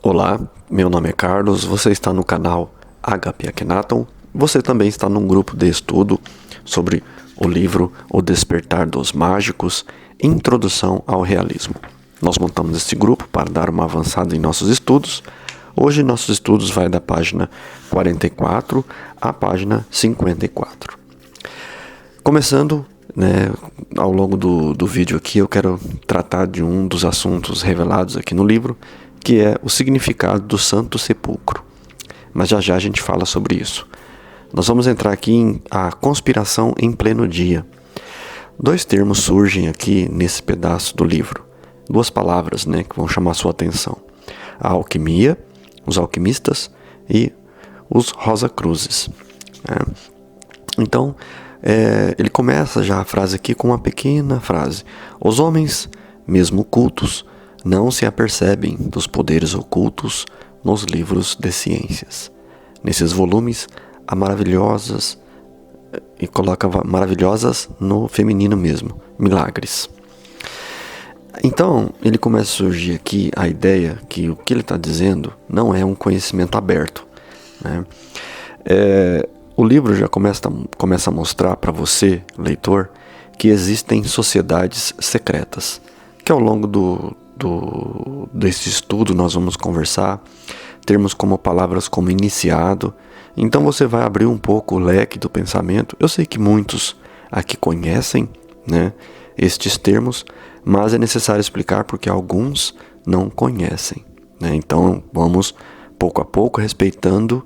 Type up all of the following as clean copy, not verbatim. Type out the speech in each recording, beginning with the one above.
Olá, meu nome é Carlos, você está no canal HP Akhenaton. Você também está num grupo de estudo sobre o livro O Despertar dos Mágicos, Introdução ao Realismo. Nós montamos este grupo para dar uma avançada em nossos estudos. Hoje nossos estudos vai da página 44 à página 54. Começando, ao longo do vídeo aqui, eu quero tratar de um dos assuntos revelados aqui no livro, que é o significado do Santo Sepulcro. Mas já a gente fala sobre isso. Nós vamos entrar aqui em a conspiração em pleno dia. Dois termos surgem aqui nesse pedaço do livro. Duas palavras, que vão chamar a sua atenção. A alquimia, os alquimistas, e os Rosacruzes. Então, ele começa já a frase aqui com uma pequena frase. Os homens, mesmo cultos, não se apercebem dos poderes ocultos nos livros de ciências. Nesses volumes, há maravilhosas, e coloca maravilhosas no feminino mesmo, milagres. Então, ele começa a surgir aqui a ideia que o que ele está dizendo não é um conhecimento aberto. O livro já começa a mostrar para você, leitor, que existem sociedades secretas, que ao longo desse estudo nós vamos conversar, termos como palavras como iniciado. Então você vai abrir um pouco o leque do pensamento. Eu sei que muitos aqui conhecem, estes termos, mas é necessário explicar porque alguns não conhecem. Então vamos pouco a pouco respeitando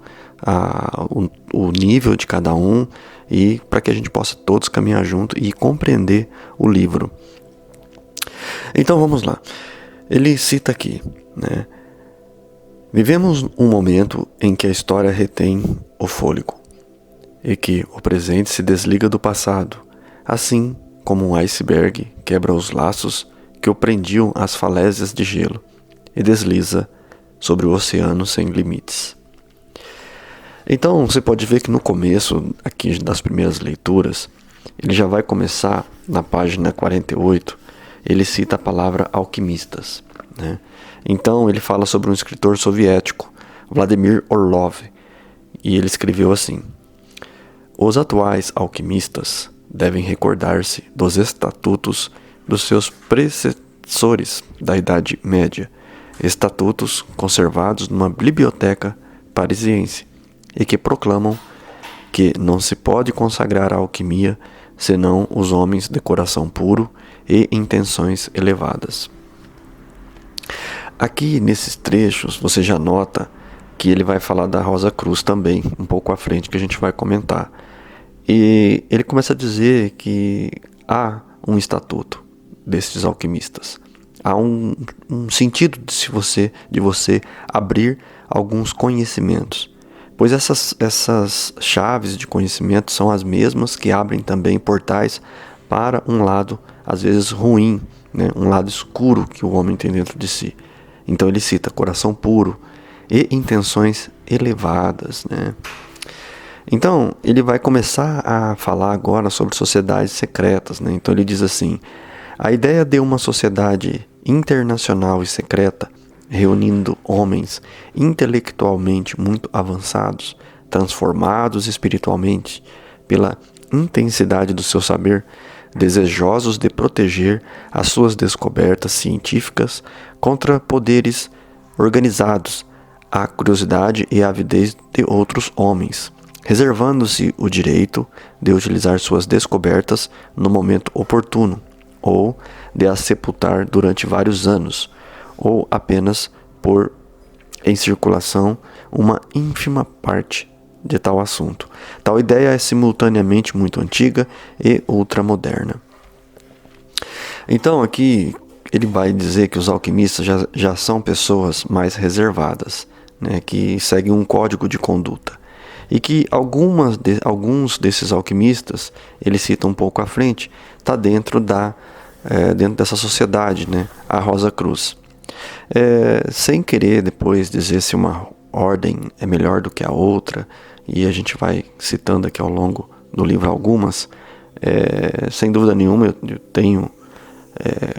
o nível de cada um e para que a gente possa todos caminhar junto e compreender o livro. Então vamos lá. Ele cita aqui, Vivemos um momento em que a história retém o fôlego e que o presente se desliga do passado, assim como um iceberg quebra os laços que o prendiam às falésias de gelo e desliza sobre o oceano sem limites. Então você pode ver que no começo aqui das primeiras leituras, ele já vai começar na página 48, ele cita a palavra alquimistas. Então ele fala sobre um escritor soviético, Vladimir Orlov, e ele escreveu assim: os atuais alquimistas devem recordar-se dos estatutos dos seus predecessores da Idade Média, estatutos conservados numa biblioteca parisiense, e que proclamam que não se pode consagrar a alquimia senão os homens de coração puro e intenções elevadas. Aqui nesses trechos você já nota que ele vai falar da Rosacruz também, um pouco à frente, que a gente vai comentar. E ele começa a dizer que há um estatuto desses alquimistas. Há um sentido de você abrir alguns conhecimentos. Pois essas chaves de conhecimento são as mesmas que abrem também portais para um lado, às vezes ruim, um lado escuro que o homem tem dentro de si. Então ele cita coração puro e intenções elevadas. Então ele vai começar a falar agora sobre sociedades secretas. Então ele diz assim: a ideia de uma sociedade internacional e secreta, reunindo homens intelectualmente muito avançados, transformados espiritualmente pela intensidade do seu saber, desejosos de proteger as suas descobertas científicas contra poderes organizados, a curiosidade e a avidez de outros homens, reservando-se o direito de utilizar suas descobertas no momento oportuno, ou de as sepultar durante vários anos, ou apenas pôr em circulação uma ínfima parte de tal assunto. Tal ideia é simultaneamente muito antiga e ultramoderna. Então aqui ele vai dizer que os alquimistas já são pessoas mais reservadas, que seguem um código de conduta. E que alguns desses alquimistas, ele cita um pouco à frente, está dentro dessa sociedade, a Rosacruz. Sem querer depois dizer se uma ordem é melhor do que a outra, e a gente vai citando aqui ao longo do livro algumas, sem dúvida nenhuma eu tenho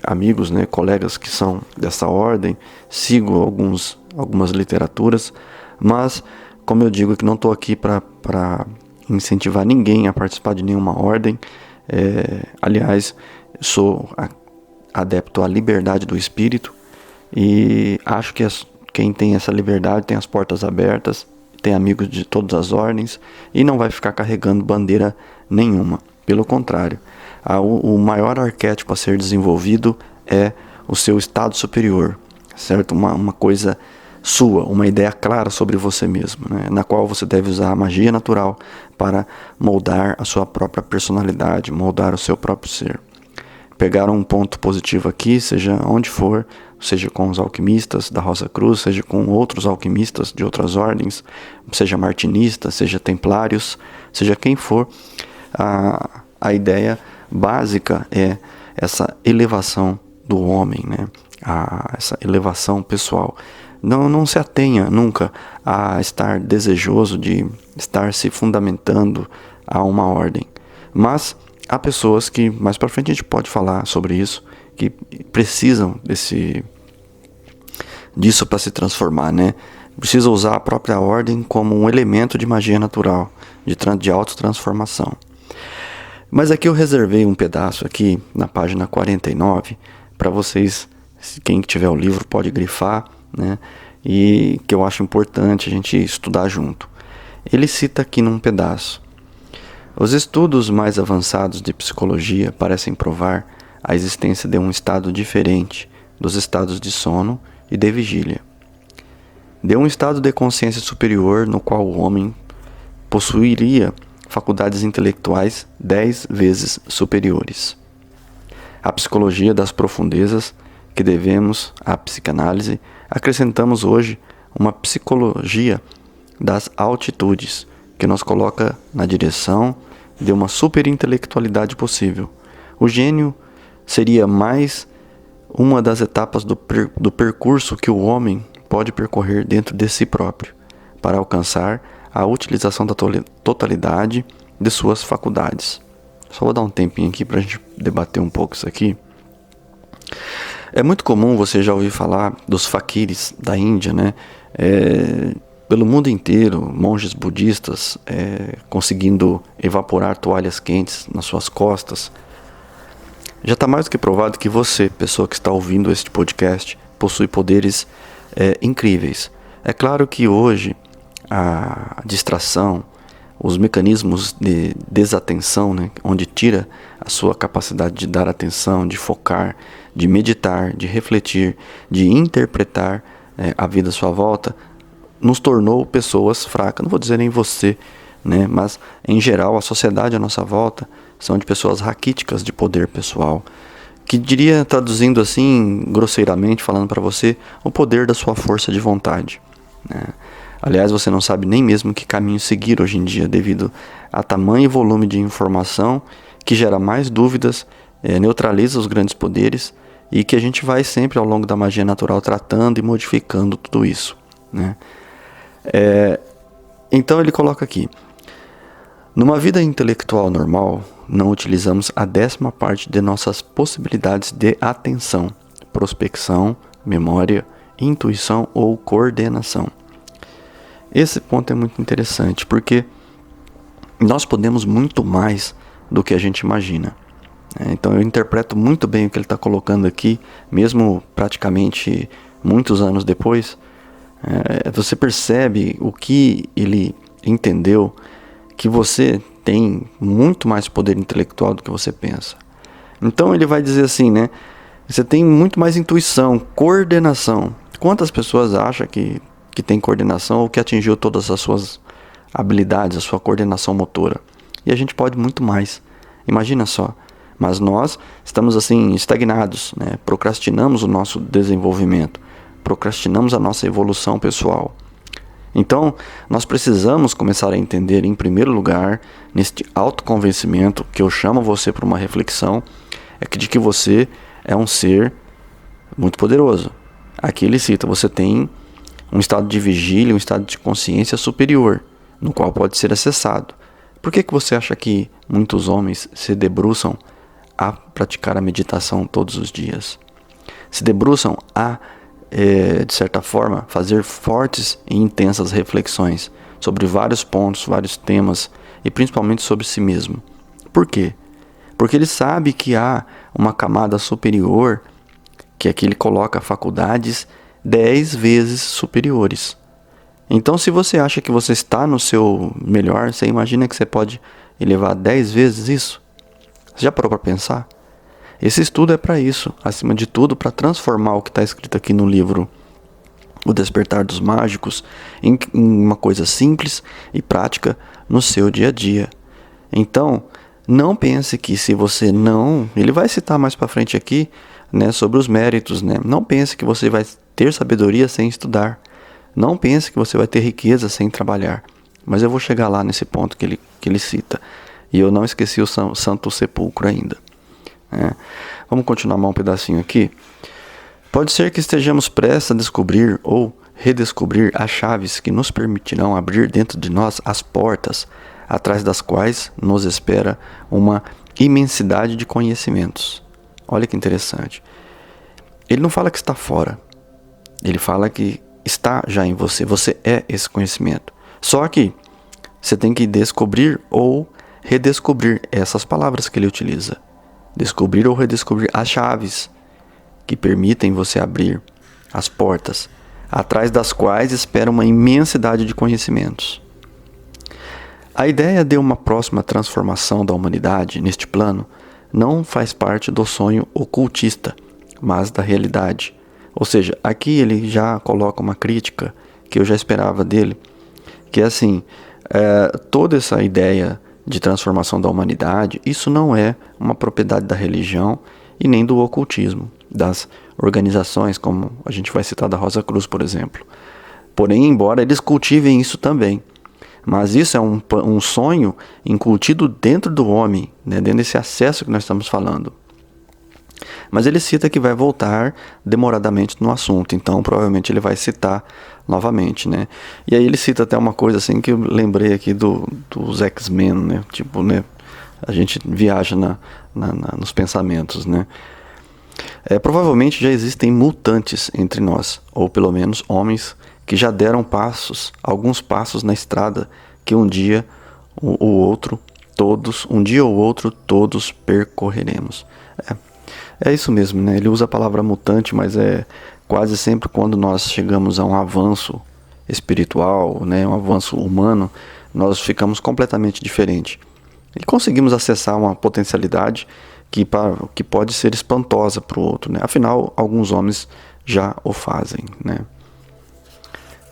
amigos, colegas que são dessa ordem, sigo alguns algumas literaturas, mas, como eu digo, que não estou aqui para incentivar ninguém a participar de nenhuma ordem. Aliás, sou adepto à liberdade do espírito e acho que quem tem essa liberdade tem as portas abertas, tem amigos de todas as ordens e não vai ficar carregando bandeira nenhuma. Pelo contrário, o maior arquétipo a ser desenvolvido é o seu estado superior, certo? Uma coisa sua, uma ideia clara sobre você mesmo, né? Na qual você deve usar a magia natural para moldar a sua própria personalidade, moldar o seu próprio ser. Pegar um ponto positivo aqui, seja onde for, seja com os alquimistas da Rosa Cruz, seja com outros alquimistas de outras ordens, seja martinistas, seja templários, seja quem for, a ideia básica é essa elevação do homem, né? Essa elevação pessoal. Não se atenha nunca a estar desejoso de estar se fundamentando a uma ordem. Mas há pessoas que, mais para frente a gente pode falar sobre isso, que precisam disso para se transformar, né? Precisa usar a própria ordem como um elemento de magia natural, de autotransformação. Mas aqui eu reservei um pedaço aqui na página 49 para vocês, quem tiver o livro pode grifar, né? E que eu acho importante a gente estudar junto. Ele cita aqui num pedaço: os estudos mais avançados de psicologia parecem provar a existência de um estado diferente dos estados de sono e de vigília, de um estado de consciência superior no qual o homem possuiria faculdades intelectuais 10 vezes superiores. A psicologia das profundezas, que devemos à psicanálise, acrescentamos hoje uma psicologia das altitudes, que nos coloca na direção de uma superintelectualidade possível. O gênio seria mais uma das etapas do percurso que o homem pode percorrer dentro de si próprio, para alcançar a utilização da totalidade de suas faculdades. Só vou dar um tempinho aqui para a gente debater um pouco isso aqui. É muito comum você já ouvir falar dos faquires da Índia, né? Pelo mundo inteiro, monges budistas conseguindo evaporar toalhas quentes nas suas costas. Já está mais do que provado que você, pessoa que está ouvindo este podcast, possui poderes incríveis. É claro que hoje a distração, os mecanismos de desatenção, né, onde tira a sua capacidade de dar atenção, de focar, de meditar, de refletir, de interpretar a vida à sua volta, nos tornou pessoas fracas. Não vou dizer nem você, né, mas em geral a sociedade à nossa volta são de pessoas raquíticas de poder pessoal, que diria, traduzindo assim grosseiramente, falando para você, o poder da sua força de vontade, né? Aliás, você não sabe nem mesmo que caminho seguir hoje em dia, devido a tamanho volume de informação que gera mais dúvidas, neutraliza os grandes poderes e que a gente vai sempre ao longo da magia natural tratando e modificando tudo isso, né? Então ele coloca aqui: numa vida intelectual normal, não utilizamos a 10ª parte de nossas possibilidades de atenção, prospecção, memória, intuição ou coordenação. Esse ponto é muito interessante, porque nós podemos muito mais do que a gente imagina. Então eu interpreto muito bem o que ele está colocando aqui, mesmo praticamente muitos anos depois. Você percebe o que ele entendeu, que você tem muito mais poder intelectual do que você pensa. Então ele vai dizer assim, né? Você tem muito mais intuição, coordenação. Quantas pessoas acham que tem coordenação ou que atingiu todas as suas habilidades, a sua coordenação motora? E a gente pode muito mais. Imagina só. Mas nós estamos assim estagnados, né? Procrastinamos o nosso desenvolvimento, procrastinamos a nossa evolução pessoal. Então, nós precisamos começar a entender, em primeiro lugar, neste autoconvencimento que eu chamo você para uma reflexão, de que você é um ser muito poderoso. Aqui ele cita, você tem um estado de vigília, um estado de consciência superior, no qual pode ser acessado. Por que você acha que muitos homens se debruçam a praticar a meditação todos os dias? Se debruçam a de certa forma, fazer fortes e intensas reflexões sobre vários pontos, vários temas e principalmente sobre si mesmo. Por quê? Porque ele sabe que há uma camada superior, que aqui ele coloca faculdades 10 vezes superiores. Então, se você acha que você está no seu melhor, você imagina que você pode elevar 10 vezes isso? Você já parou para pensar? Esse estudo é para isso, acima de tudo, para transformar o que está escrito aqui no livro O Despertar dos Mágicos em uma coisa simples e prática no seu dia a dia. Então, não pense que se você não... Ele vai citar mais para frente aqui, né, sobre os méritos, né? Não pense que você vai ter sabedoria sem estudar. Não pense que você vai ter riqueza sem trabalhar. Mas eu vou chegar lá nesse ponto que ele cita. E eu não esqueci o Santo Sepulcro ainda. Vamos continuar mais um pedacinho aqui. Pode ser que estejamos prestes a descobrir ou redescobrir as chaves que nos permitirão abrir dentro de nós as portas, atrás das quais nos espera uma imensidade de conhecimentos. Olha que interessante. Ele não fala que está fora. Ele fala que está já em você. Você é esse conhecimento. Só que você tem que descobrir ou redescobrir essas palavras que ele utiliza. Descobrir ou redescobrir as chaves que permitem você abrir as portas, atrás das quais espera uma imensidade de conhecimentos. A ideia de uma próxima transformação da humanidade neste plano não faz parte do sonho ocultista, mas da realidade. Ou seja, aqui ele já coloca uma crítica que eu já esperava dele, que é assim, toda essa ideia de transformação da humanidade, isso não é uma propriedade da religião e nem do ocultismo, das organizações, como a gente vai citar da Rosa Cruz, por exemplo. Porém, embora eles cultivem isso também, mas isso é um sonho incutido dentro do homem, né, dentro desse acesso que nós estamos falando. Mas ele cita que vai voltar demoradamente no assunto, então provavelmente ele vai citar novamente, né? E aí ele cita até uma coisa assim que eu lembrei aqui dos X-Men, né? Tipo, né? A gente viaja nos pensamentos, né? Provavelmente já existem mutantes entre nós, ou pelo menos homens que já deram alguns passos na estrada que um dia ou outro todos percorreremos. É isso mesmo, né? Ele usa a palavra mutante, mas é quase sempre quando nós chegamos a um avanço espiritual, né? Um avanço humano, nós ficamos completamente diferentes. E conseguimos acessar uma potencialidade que pode ser espantosa para o outro, né? Afinal, alguns homens já o fazem, né?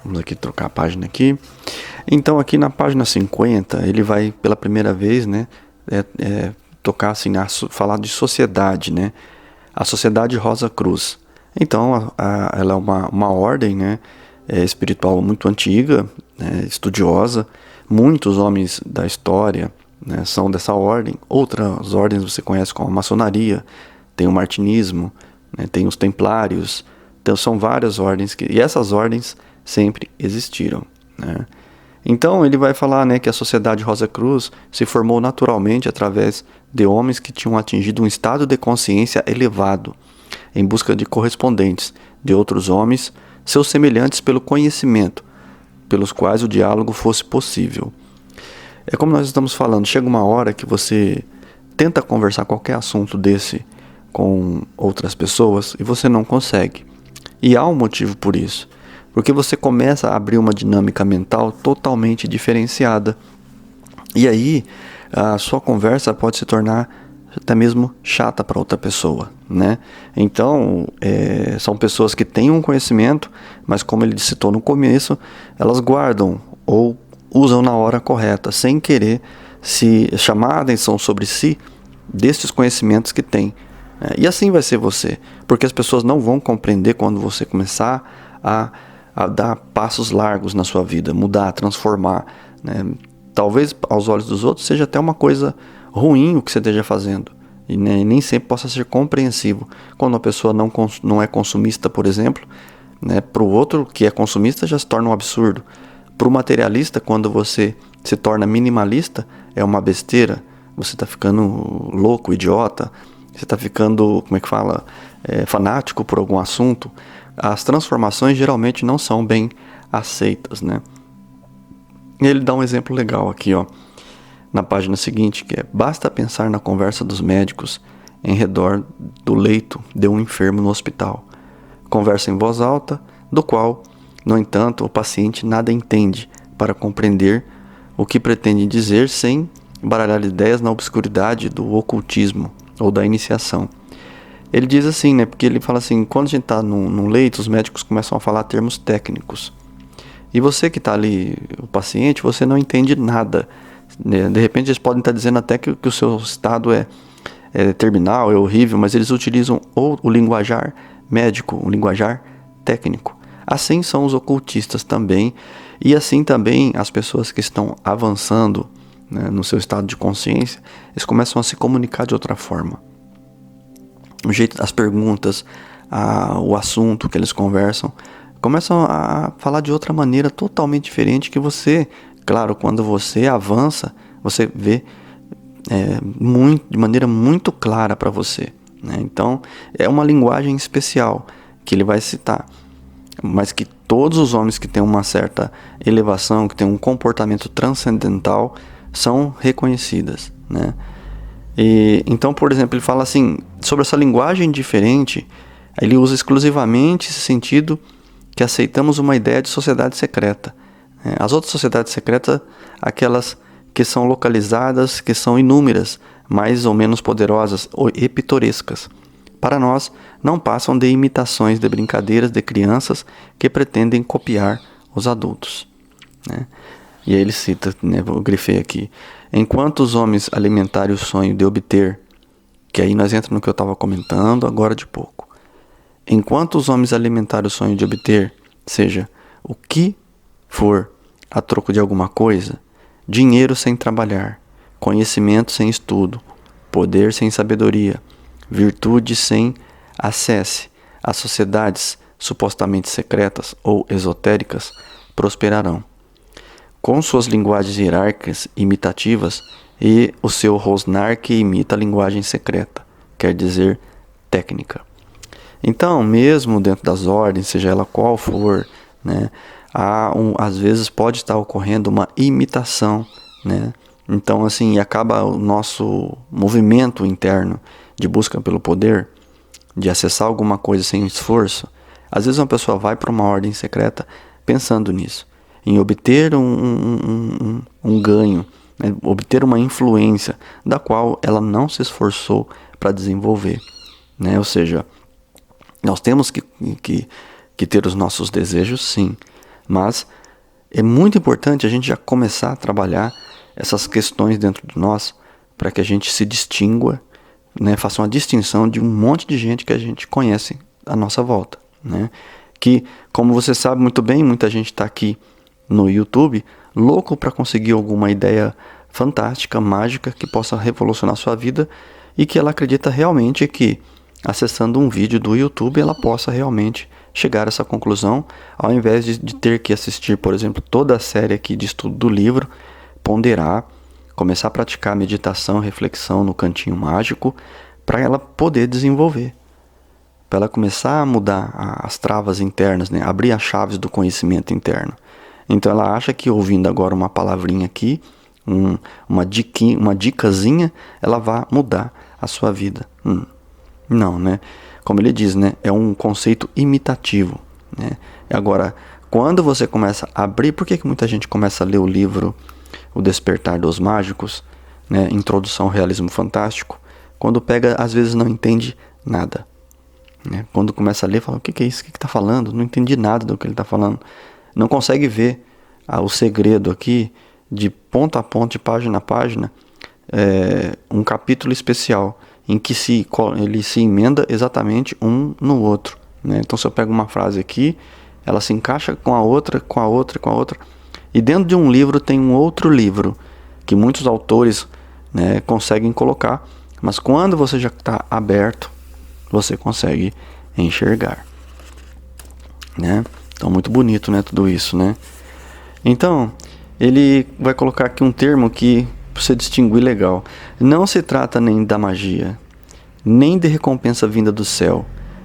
Vamos aqui trocar a página aqui. Então, aqui na página 50, ele vai pela primeira vez, né? Tocar assim, falar de sociedade, né? A Sociedade Rosa Cruz. Então, ela é uma ordem, né, espiritual muito antiga, né, estudiosa. Muitos homens da história, né, são dessa ordem. Outras ordens você conhece como a maçonaria, tem o martinismo, né, tem os templários. Então, são várias ordens, e essas ordens sempre existiram, né? Então ele vai falar, né, que a Sociedade Rosa Cruz se formou naturalmente através de homens que tinham atingido um estado de consciência elevado, em busca de correspondentes de outros homens, seus semelhantes pelo conhecimento, pelos quais o diálogo fosse possível. É como nós estamos falando, chega uma hora que você tenta conversar qualquer assunto desse com outras pessoas e você não consegue. E há um motivo por isso. Porque você começa a abrir uma dinâmica mental totalmente diferenciada. E aí, a sua conversa pode se tornar até mesmo chata para outra pessoa, né? Então, são pessoas que têm um conhecimento, mas como ele citou no começo, elas guardam ou usam na hora correta, sem querer se chamar a atenção sobre si destes conhecimentos que têm. E assim vai ser você, porque as pessoas não vão compreender quando você começar a dar passos largos na sua vida, mudar, transformar, né? Talvez aos olhos dos outros seja até uma coisa ruim o que você esteja fazendo, e nem sempre possa ser compreensivo. Quando a pessoa não é consumista, por exemplo, né, para o outro que é consumista já se torna um absurdo. Para o materialista, quando você se torna minimalista, é uma besteira, você está ficando louco, idiota, você está ficando, fanático por algum assunto. as transformações geralmente não são bem aceitas, né? E ele dá um exemplo legal aqui, ó, na página seguinte, que é: basta pensar na conversa dos médicos em redor do leito de um enfermo no hospital. Conversa em voz alta, do qual, no entanto, o paciente nada entende para compreender o que pretende dizer sem baralhar ideias na obscuridade do ocultismo ou da iniciação. Ele diz assim, né? Porque ele fala assim, quando a gente está num leito, os médicos começam a falar termos técnicos. E você que está ali, o paciente, você não entende nada, né? De repente eles podem estar dizendo até que o seu estado é terminal, é horrível, mas eles utilizam o linguajar médico, o linguajar técnico. Assim são os ocultistas também, e assim também as pessoas que estão avançando, né, no seu estado de consciência, eles começam a se comunicar de outra forma. O jeito, as perguntas, o assunto que eles conversam, começam a falar de outra maneira totalmente diferente que você, claro, quando você avança, você vê de maneira muito clara para você, né? Então, é uma linguagem especial que ele vai citar, mas que todos os homens que têm uma certa elevação, que têm um comportamento transcendental, são reconhecidas, né? E, então, por exemplo, ele fala assim, sobre essa linguagem diferente, ele usa exclusivamente esse sentido que aceitamos uma ideia de sociedade secreta. As outras sociedades secretas, aquelas que são localizadas, que são inúmeras, mais ou menos poderosas e pitorescas, para nós não passam de imitações de brincadeiras de crianças que pretendem copiar os adultos, né? E aí ele cita, né, eu grifei aqui: enquanto os homens alimentarem o sonho de obter, que aí nós entramos no que eu estava comentando agora de pouco, enquanto os homens alimentarem o sonho de obter, seja o que for a troco de alguma coisa, dinheiro sem trabalhar, conhecimento sem estudo, poder sem sabedoria, virtude sem acesse, as sociedades supostamente secretas ou esotéricas prosperarão, com suas linguagens hierárquicas imitativas e o seu rosnar que imita a linguagem secreta, quer dizer, técnica. Então, mesmo dentro das ordens, seja ela qual for, né, às vezes pode estar ocorrendo uma imitação, né? Então, assim, acaba o nosso movimento interno de busca pelo poder, de acessar alguma coisa sem esforço. Às vezes uma pessoa vai para uma ordem secreta pensando nisso, em obter um ganho, né? Obter uma influência da qual ela não se esforçou para desenvolver, né? Ou seja, nós temos que ter os nossos desejos, sim, mas é muito importante a gente já começar a trabalhar essas questões dentro de nós para que a gente se distingua, né? Faça uma distinção de um monte de gente que a gente conhece à nossa volta, né? Que, como você sabe muito bem, muita gente está aqui no YouTube louco para conseguir alguma ideia fantástica, mágica, que possa revolucionar sua vida e que ela acredita realmente que, acessando um vídeo do YouTube, ela possa realmente chegar a essa conclusão, ao invés de ter que assistir, por exemplo, toda a série aqui de estudo do livro, ponderar, começar a praticar meditação, reflexão no cantinho mágico, para ela poder desenvolver, para ela começar a mudar as travas internas, né? Abrir as chaves do conhecimento interno. Então ela acha que ouvindo agora uma palavrinha aqui, uma dicasinha, ela vai mudar a sua vida. Não, né? Como ele diz, né? É um conceito imitativo, né? Agora, quando você começa a abrir, por que muita gente começa a ler o livro O Despertar dos Mágicos, né? Introdução ao Realismo Fantástico, quando pega, às vezes não entende nada, né? Quando começa a ler, fala, o que é isso? O que está falando? Não entendi nada do que ele está falando. Não consegue ver o segredo aqui, de ponto a ponto, de página a página, um capítulo especial, em que ele se emenda exatamente um no outro, né? Então, se eu pego uma frase aqui, ela se encaixa com a outra, com a outra, com a outra. E dentro de um livro tem um outro livro, que muitos autores, né, conseguem colocar, mas quando você já está aberto, você consegue enxergar, né? Então, muito bonito, né, tudo isso, né? Então, ele vai colocar aqui um termo que, para você distinguir legal, não se trata nem da magia, nem de recompensa vinda do céu,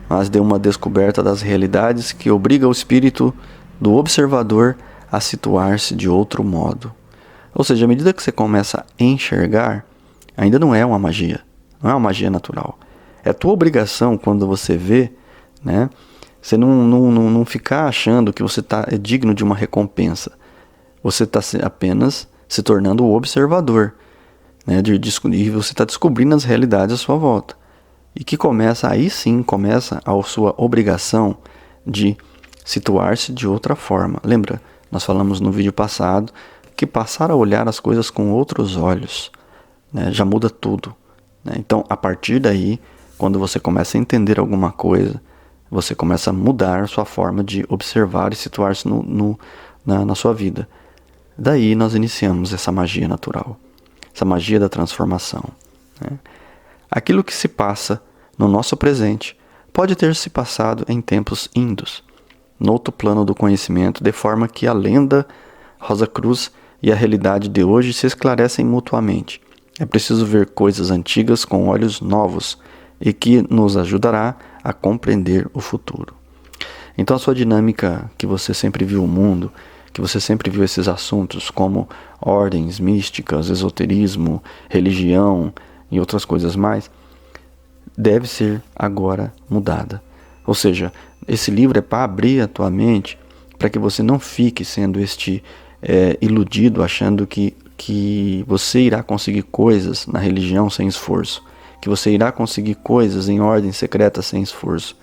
mas de uma descoberta das realidades que obriga o espírito do observador a situar-se de outro modo. Ou seja, à medida que você começa a enxergar, ainda não é uma magia, não é uma magia natural. É tua obrigação quando você vê, né? Você não ficar achando que você é digno de uma recompensa. Você está apenas se tornando o observador, né? E você está descobrindo as realidades à sua volta. E que aí sim começa a sua obrigação de situar-se de outra forma. Lembra, nós falamos no vídeo passado que passar a olhar as coisas com outros olhos, né, já muda tudo, né? Então, a partir daí, quando você começa a entender alguma coisa, você começa a mudar a sua forma de observar e situar-se na sua vida. Daí nós iniciamos essa magia natural, essa magia da transformação, né? Aquilo que se passa no nosso presente pode ter se passado em tempos indos, no outro plano do conhecimento, de forma que a lenda Rosa Cruz e a realidade de hoje se esclarecem mutuamente. É preciso ver coisas antigas com olhos novos e que nos ajudará a compreender o futuro. Então a sua dinâmica que você sempre viu o mundo, que você sempre viu esses assuntos como ordens místicas, esoterismo, religião e outras coisas mais, deve ser agora mudada. Ou seja, esse livro é para abrir a tua mente para que você não fique sendo iludido, achando que você irá conseguir coisas na religião sem esforço, que você irá conseguir coisas em ordens secretas sem esforço.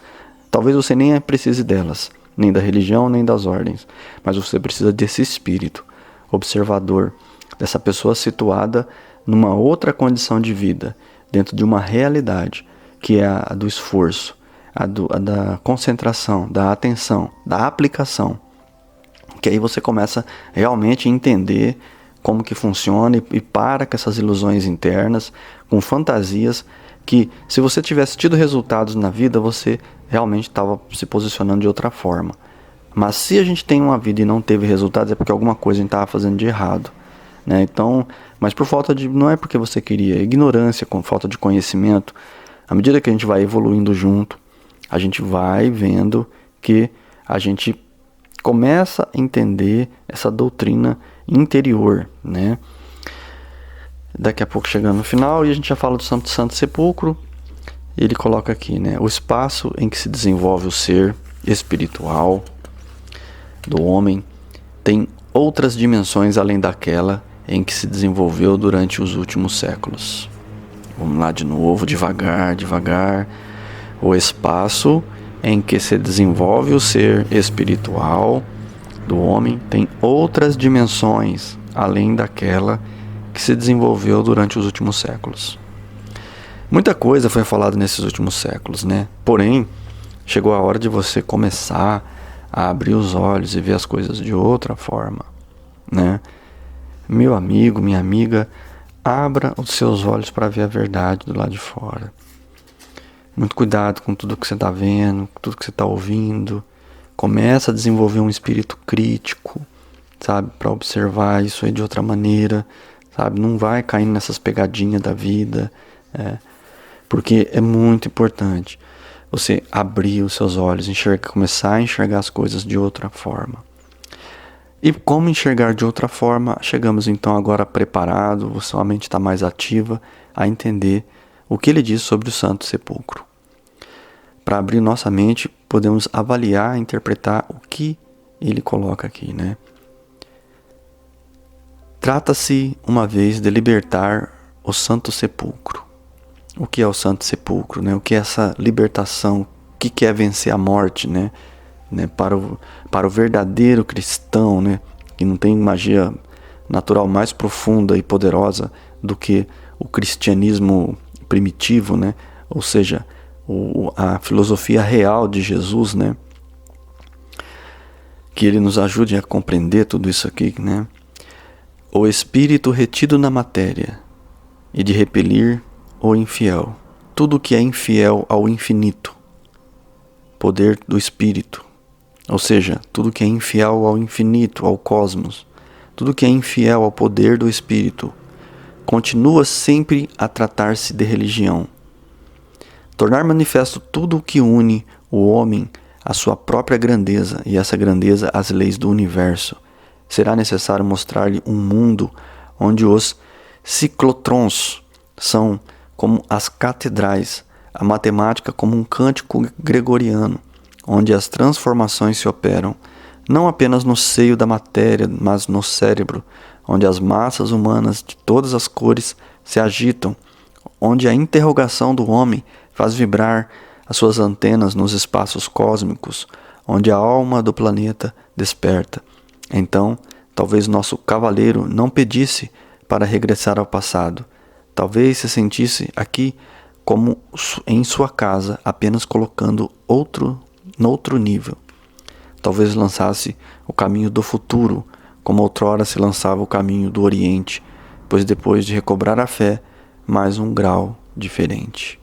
Talvez você nem precise delas, nem da religião, nem das ordens, mas você precisa desse espírito observador, dessa pessoa situada numa outra condição de vida, dentro de uma realidade, que é a do esforço, a da concentração, da atenção, da aplicação. Que aí você começa realmente a entender como que funciona e para com essas ilusões internas, com fantasias, que se você tivesse tido resultados na vida, você realmente estava se posicionando de outra forma. Mas se a gente tem uma vida e não teve resultados, é porque alguma coisa a gente estava fazendo de errado, né? Então, mas por falta de, não é porque você queria, é ignorância, com falta de conhecimento. À medida que a gente vai evoluindo junto, a gente vai vendo que a gente começa a entender essa doutrina interior, né? Daqui a pouco chegando no final, e a gente já fala do Santo Sepulcro. Ele coloca aqui, né? O espaço em que se desenvolve o ser espiritual do homem tem outras dimensões além daquela em que se desenvolveu durante os últimos séculos. Vamos lá de novo, devagar, devagar. O espaço em que se desenvolve o ser espiritual do homem tem outras dimensões além daquela que se desenvolveu durante os últimos séculos. Muita coisa foi falada nesses últimos séculos, né? Porém, chegou a hora de você começar a abrir os olhos e ver as coisas de outra forma, né? Meu amigo, minha amiga, abra os seus olhos para ver a verdade do lado de fora. Muito cuidado com tudo que você está vendo, com tudo que você está ouvindo. Começa a desenvolver um espírito crítico, sabe? Para observar isso aí de outra maneira, sabe? Não vai caindo nessas pegadinhas da vida, porque é muito importante você abrir os seus olhos, começar a enxergar as coisas de outra forma. E como enxergar de outra forma? Chegamos então agora preparado, sua mente está mais ativa a entender o que ele diz sobre o Santo Sepulcro. Para abrir nossa mente, podemos avaliar, interpretar o que ele coloca aqui, né? Trata-se, uma vez, de libertar o Santo Sepulcro. O que é o Santo Sepulcro, né? O que é essa libertação? O que é vencer a morte, né? Para o verdadeiro cristão, né? Que não tem magia natural mais profunda e poderosa do que o cristianismo primitivo, né? Ou seja, a filosofia real de Jesus, né? Que ele nos ajude a compreender tudo isso aqui, né? O espírito retido na matéria e de repelir o infiel. Tudo que é infiel ao infinito. Poder do espírito. Ou seja, tudo que é infiel ao infinito, ao cosmos. Tudo que é infiel ao poder do espírito. Continua sempre a tratar-se de religião. tornar manifesto tudo o que une o homem à sua própria grandeza e essa grandeza às leis do universo, será necessário mostrar-lhe um mundo onde os ciclotrons são como as catedrais, a matemática como um cântico gregoriano, onde as transformações se operam, não apenas no seio da matéria, mas no cérebro, onde as massas humanas de todas as cores se agitam, onde a interrogação do homem faz vibrar as suas antenas nos espaços cósmicos, onde a alma do planeta desperta. Então, talvez nosso cavaleiro não pedisse para regressar ao passado. Talvez se sentisse aqui como em sua casa, apenas colocando noutro nível. Talvez lançasse o caminho do futuro, como outrora se lançava o caminho do Oriente, pois depois de recobrar a fé, mais um grau diferente.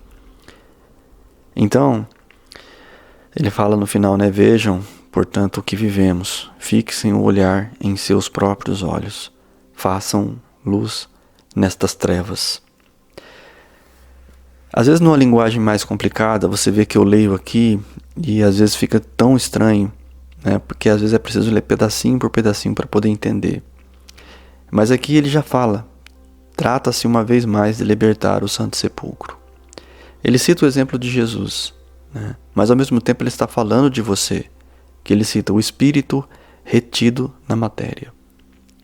Então, ele fala no final, vejam, portanto, o que vivemos, fixem o olhar em seus próprios olhos, façam luz nestas trevas. Às vezes, numa linguagem mais complicada, você vê que eu leio aqui e às vezes fica tão estranho, porque às vezes é preciso ler pedacinho por pedacinho para poder entender. Mas aqui ele já fala, trata-se uma vez mais de libertar o Santo Sepulcro. Ele cita o exemplo de Jesus, mas ao mesmo tempo ele está falando de você, que ele cita o espírito retido na matéria.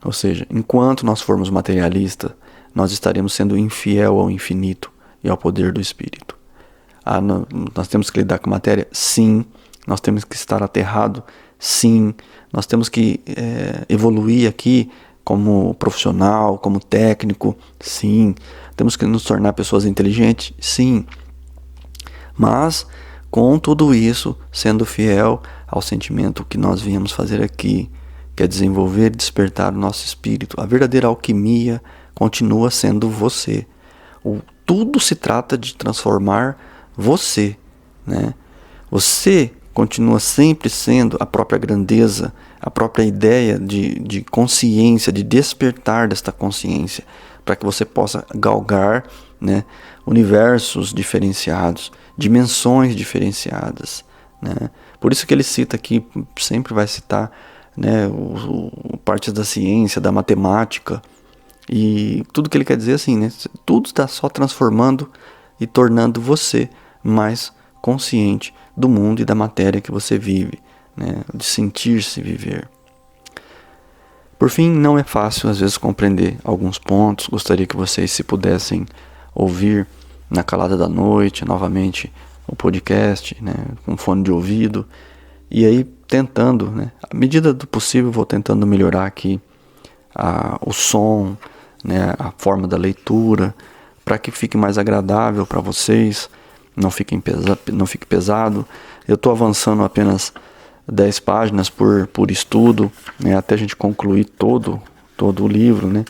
Ou seja, enquanto nós formos materialistas, nós estaremos sendo infiel ao infinito e ao poder do espírito. Nós temos que lidar com a matéria? Sim. Nós temos que estar aterrado? Sim. Nós temos que evoluir aqui como profissional, como técnico? Sim. Temos que nos tornar pessoas inteligentes? Sim. Mas, com tudo isso, sendo fiel ao sentimento que nós viemos fazer aqui, que é desenvolver e despertar o nosso espírito, a verdadeira alquimia continua sendo você. Tudo se trata de transformar você, Você continua sempre sendo a própria grandeza, a própria ideia de consciência, de despertar desta consciência, para que você possa galgar, universos diferenciados, dimensões diferenciadas, Por isso que ele cita aqui, sempre vai citar, partes da ciência, da matemática, e tudo que ele quer dizer assim, tudo está só transformando e tornando você mais consciente do mundo e da matéria que você vive, de sentir-se viver. Por fim, não é fácil às vezes compreender alguns pontos. Gostaria que vocês, se pudessem ouvir na calada da noite novamente o podcast, com fone de ouvido, e aí tentando, à medida do possível, vou tentando melhorar aqui o som, a forma da leitura, para que fique mais agradável para vocês, não fique pesado. Eu estou avançando apenas 10 páginas por estudo, até a gente concluir todo o livro,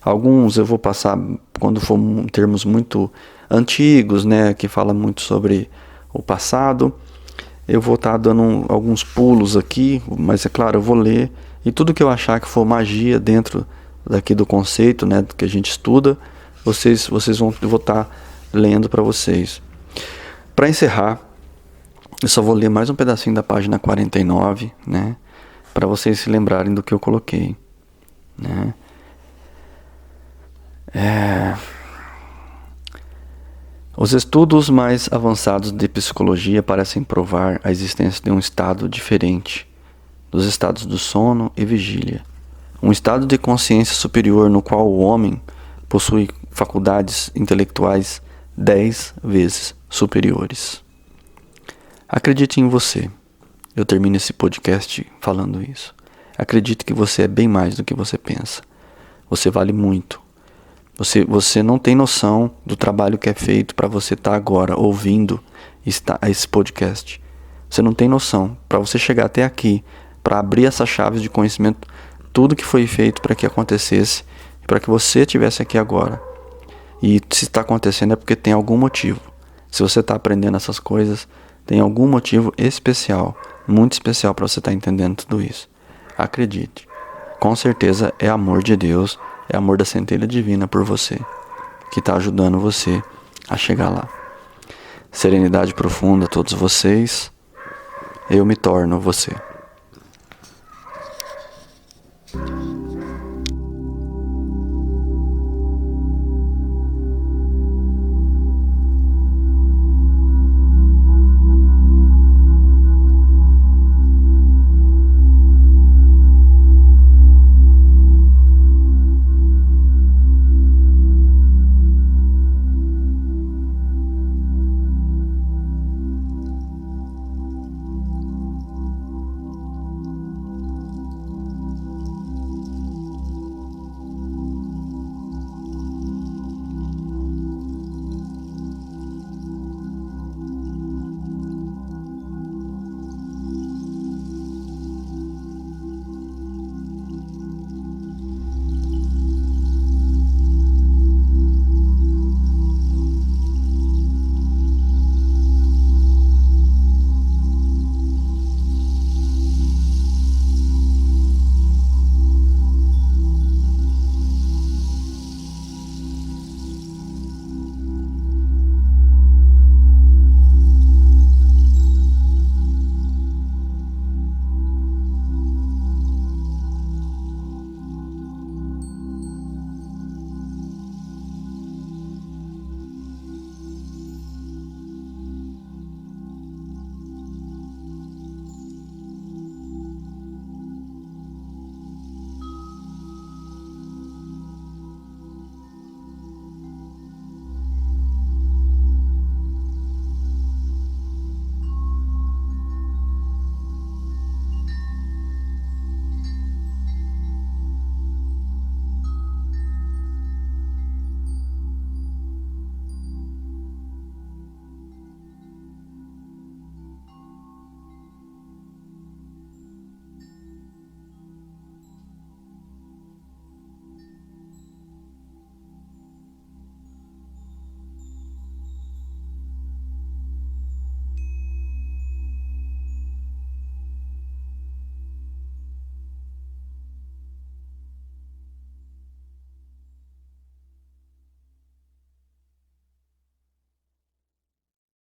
Alguns eu vou passar quando for termos muito antigos, que fala muito sobre o passado. Eu vou estar dando alguns pulos aqui, mas é claro, eu vou ler, e tudo que eu achar que for magia dentro daqui do conceito, que a gente estuda, vocês eu vou estar lendo para vocês. Para encerrar, eu só vou ler mais um pedacinho da página 49, para vocês se lembrarem do que eu coloquei, Os estudos mais avançados de psicologia parecem provar a existência de um estado diferente dos estados do sono e vigília. Um estado de consciência superior no qual o homem possui faculdades intelectuais 10 vezes superiores. Acredite em você. Eu termino esse podcast falando isso. Acredite que você é bem mais do que você pensa. Você vale muito. Você não tem noção do trabalho que é feito para você estar agora ouvindo esse podcast. Você não tem noção. Para você chegar até aqui, para abrir essas chaves de conhecimento, tudo que foi feito para que acontecesse, para que você estivesse aqui agora. E se está acontecendo é porque tem algum motivo. Se você está aprendendo essas coisas, tem algum motivo especial, muito especial para você estar entendendo tudo isso. Acredite. Com certeza é amor de Deus, é amor da centelha divina por você, que está ajudando você a chegar lá. Serenidade profunda a todos vocês. Eu me torno você.